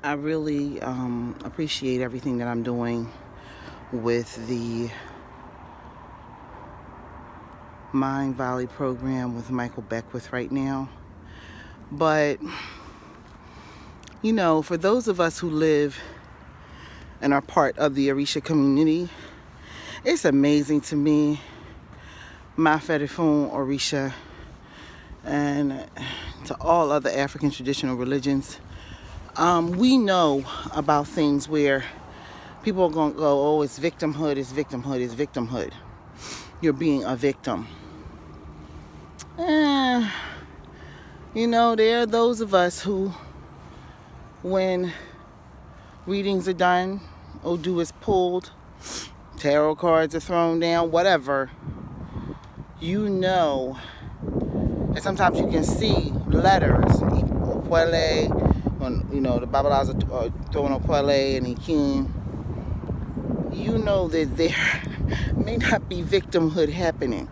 I really appreciate everything that I'm doing with the Mindvalley program with Michael Beckwith right now. But, for those of us who live and are part of the Orisha community, it's amazing to me, Mafedifun Orisha, and to all other African traditional religions. We know about things where people are going to go, oh, it's victimhood, it's victimhood, it's victimhood. You're being a victim. There are those of us who, when readings are done, Odu is pulled, tarot cards are thrown down, whatever, and sometimes you can see letters, Opwele, when, the Babalas are throwing Opwele and Ikin, that there may not be victimhood happening.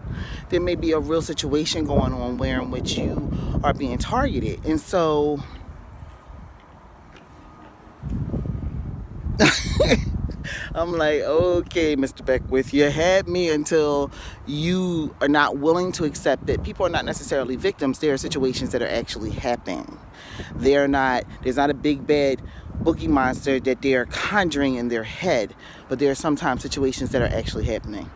There may be a real situation going on in which you are being targeted. And so I'm like, okay, Mr. Beckwith, you had me until you are not willing to accept that people are not necessarily victims. There are situations that are actually happening. There's not a big bad boogie monster that they're conjuring in their head, but there are sometimes situations that are actually happening.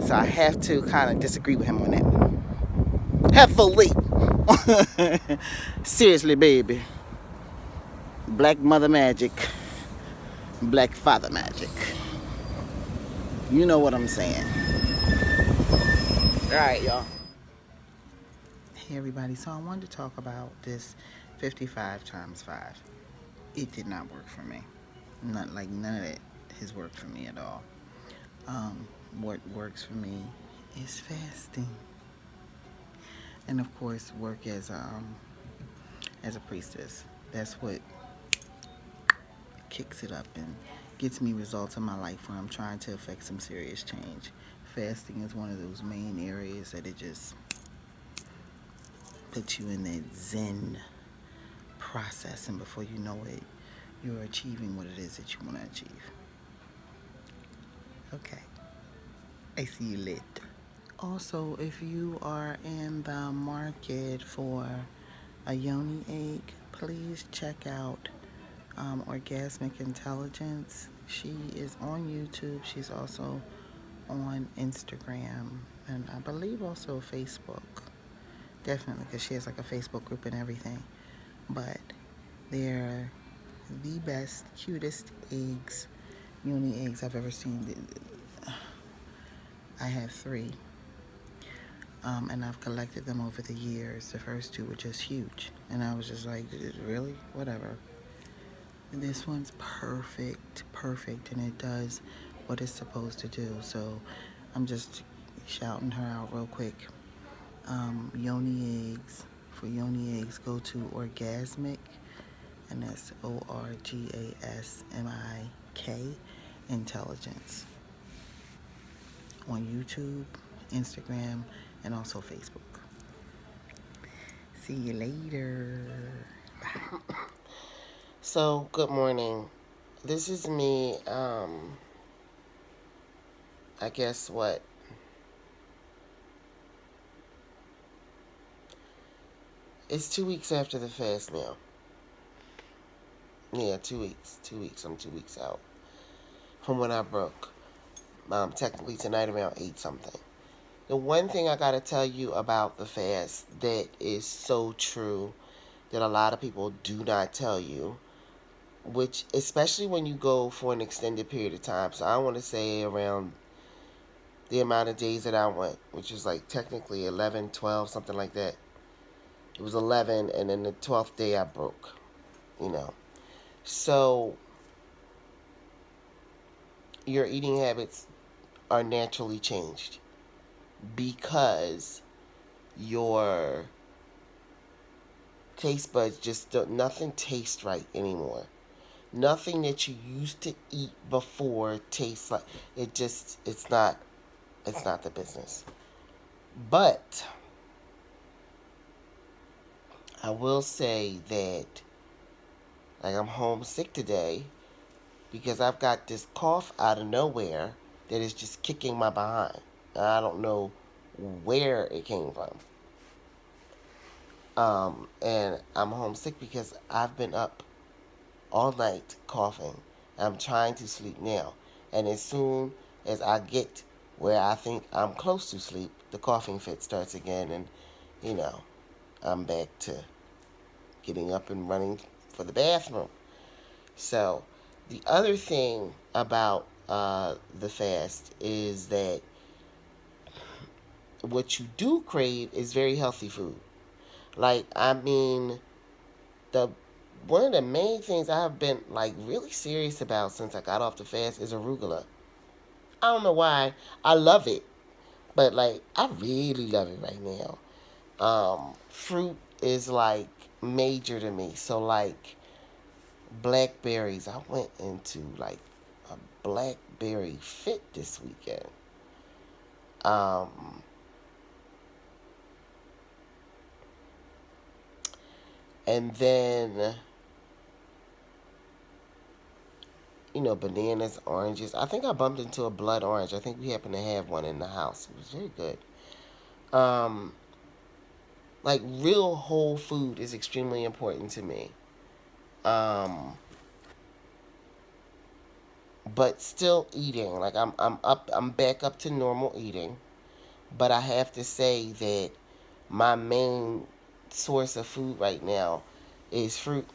So I have to kind of disagree with him on that. Heavily. Seriously, baby. Black mother magic. Black father magic. You know what I'm saying. Alright, y'all. Hey, everybody. So I wanted to talk about this 55 times 5. It did not work for me. None of it has worked for me at all. What works for me is fasting. And of course, work as a priestess. That's what kicks it up and gets me results in my life where I'm trying to affect some serious change. Fasting is one of those main areas that it just puts you in that Zen process, and before you know it, you're achieving what it is that you want to achieve. Okay. I see you later. Also, if you are in the market for a yoni egg, please check out Orgasmic Intelligence. She is on YouTube. She's also on Instagram and I believe also Facebook. Definitely, because she has like a Facebook group and everything. But they're the best, cutest eggs, yoni eggs I've ever seen. I have 3. And I've collected them over the years. The first 2 were just huge. And I was just like, really? Whatever. This one's perfect, and it does what it's supposed to do. So I'm just shouting her out real quick. YoniEggs. For YoniEggs, go to Orgasmic, and that's ORGASMIK Intelligence on YouTube, Instagram, and also Facebook. See you later. Bye. So, good morning. This is me, I guess what? It's 2 weeks after the fast now. Yeah, 2 weeks. 2 weeks. I'm 2 weeks out from when I broke. Technically tonight around 8 something. The one thing I gotta tell you about the fast that is so true that a lot of people do not tell you, which especially when you go for an extended period of time. So I want to say around the amount of days that I went, which is like technically 11, 12, something like that. It was 11, and then the 12th day I broke, So your eating habits are naturally changed because your taste buds nothing tastes right anymore. Nothing that you used to eat before tastes like it's not the business. But I will say that Like I'm homesick today because I've got this cough out of nowhere that is just kicking my behind. I don't know where it came from. And I'm homesick because I've been up all night coughing. I'm trying to sleep now. And as soon as I get where I think I'm close to sleep, the coughing fit starts again, and you know, I'm back to getting up and running for the bathroom. So, the other thing about the fast is that what you do crave is very healthy food. Like, I mean, the one of the main things I've been like really serious about since I got off the fast is arugula. I don't know why. I love it, but like I really love it right now. Fruit is like major to me. So like blackberries, I went into like a blackberry fit this weekend. Um, and then bananas, oranges. I think I bumped into a blood orange. I think we happen to have one in the house. It was very good. Um, like real whole food is extremely important to me. Um, but still eating. Like I'm back up to normal eating. But I have to say that my main source of food right now is fruit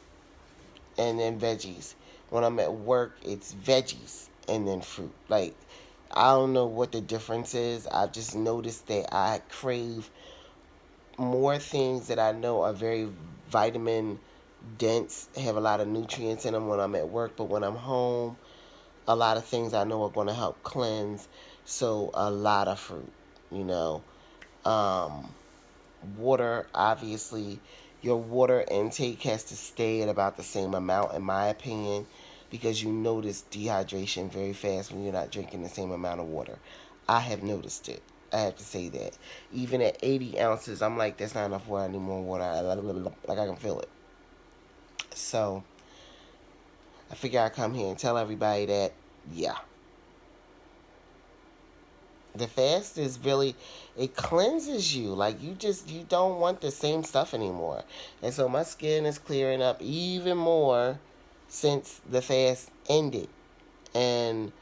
and then veggies. When I'm at work, it's veggies and then fruit. Like I don't know what the difference is. I've just noticed that I crave more things that I know are very vitamin dense, have a lot of nutrients in them when I'm at work, but when I'm home, a lot of things I know are going to help cleanse. So a lot of fruit, you know. Um, Water, obviously, your water intake has to stay at about the same amount, in my opinion, because you notice dehydration very fast when you're not drinking the same amount of water. I have noticed it. I have to say that. Even at 80 ounces, I'm like, that's not enough water. I need more water. Like, I can feel it. So, I figure I'd come here and tell everybody that, yeah, the fast is really, it cleanses you. Like you don't want the same stuff anymore. And so my skin is clearing up even more since the fast ended. And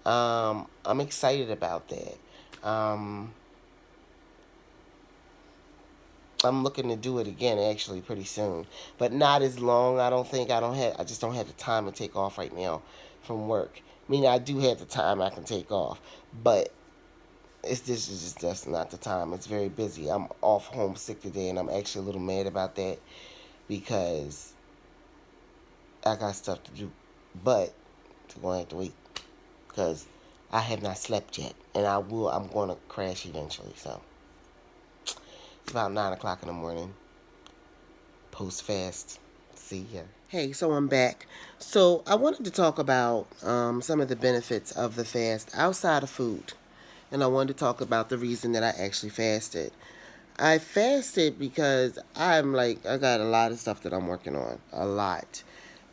I'm excited about that. um I'm looking to do it again actually pretty soon, but not as long. I just don't have the time to take off right now from work. I mean, I do have the time I can take off, but it's this is just that's not the time. It's very busy. I'm off homesick today, and I'm actually a little mad about that because I got stuff to do. But I'm gonna have to wait because I have not slept yet, and I will. I'm gonna crash eventually. So it's about 9 o'clock in the morning. Post fast. See ya. Hey, so I'm back. So I wanted to talk about some of the benefits of the fast outside of food, and I wanted to talk about the reason that I actually fasted. I fasted because I got a lot of stuff that I'm working on, a lot,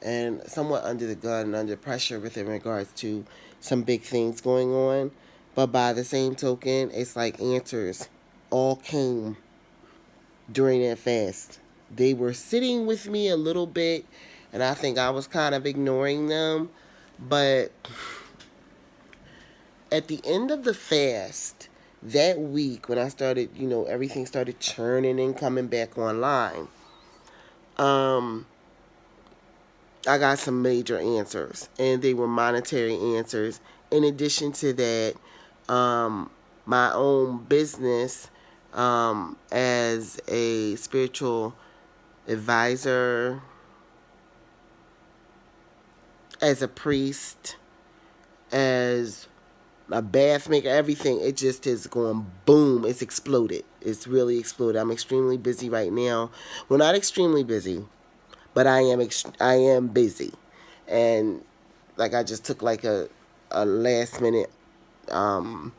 and somewhat under the gun and under pressure with in regards to some big things going on. But by the same token, it's like answers all came during that fast. They were sitting with me a little bit, and I think I was kind of ignoring them. But at the end of the fast, that week when I started, everything started churning and coming back online, um, I got some major answers, and they were monetary answers. In addition to that, my own business as a spiritual advisor, as a priest, as a bath maker, everything. It just is going boom. It's exploded. It's really exploded. I'm extremely busy right now. Well, not extremely busy, but I am busy, and like I just took like a last minute um,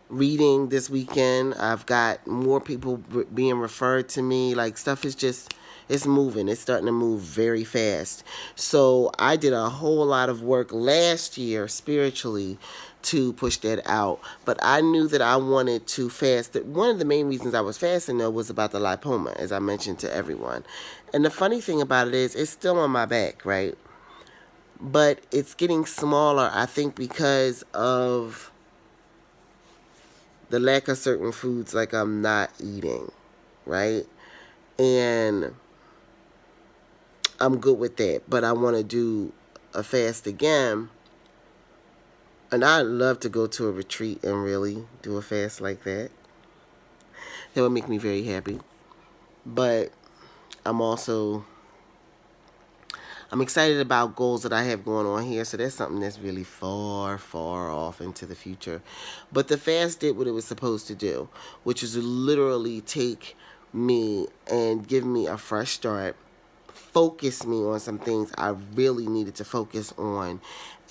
reading this weekend. I've got more people being referred to me. Like stuff is just It's moving. It's starting to move very fast. So I did a whole lot of work last year spiritually to push that out. But I knew that I wanted to fast. One of the main reasons I was fasting though was about the lipoma, as I mentioned to everyone. And the funny thing about it is, it's still on my back, right? But it's getting smaller. I think because of the lack of certain foods, like I'm not eating, right? And I'm good with that, but I want to do a fast again. And I'd love to go to a retreat and really do a fast like that. That would make me very happy. But I'm also I'm excited about goals that I have going on here. So that's something that's really far, far off into the future. But the fast did what it was supposed to do, which is to literally take me and give me a fresh start, focus me on some things I really needed to focus on,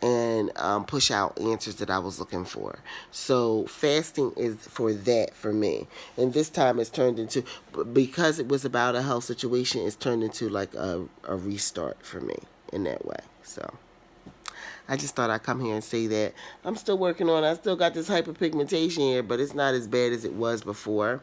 and push out answers that I was looking for. So fasting is for that for me. And this time it's turned into, because it was about a health situation, it's turned into like a restart for me in that way. So I just thought I'd come here and say that I'm still working on it. I still got this hyperpigmentation here, but it's not as bad as it was before.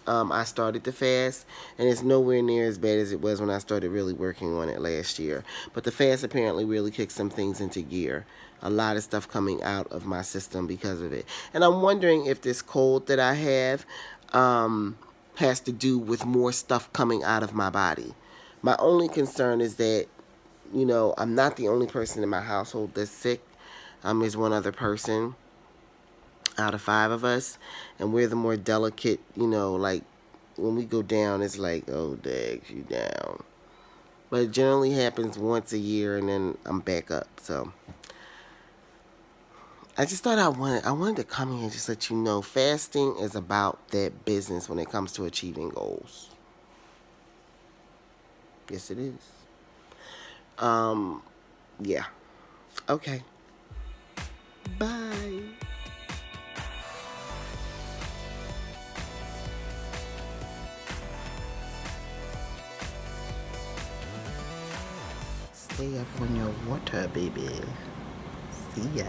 I started the fast, and it's nowhere near as bad as it was when I started really working on it last year. But the fast apparently really kicked some things into gear. A lot of stuff coming out of my system because of it. And I'm wondering if this cold that I have has to do with more stuff coming out of my body. My only concern is that, I'm not the only person in my household that's sick. There's one other person out of five of us, and we're the more delicate, like when we go down, it's like, oh, dag, you down. But it generally happens once a year, and then I'm back up. So I just thought I wanted to come here and just let you know, fasting is about that business when it comes to achieving goals. Yes, it is. Um, yeah. Okay. Bye. Stay up on your water, baby. See ya.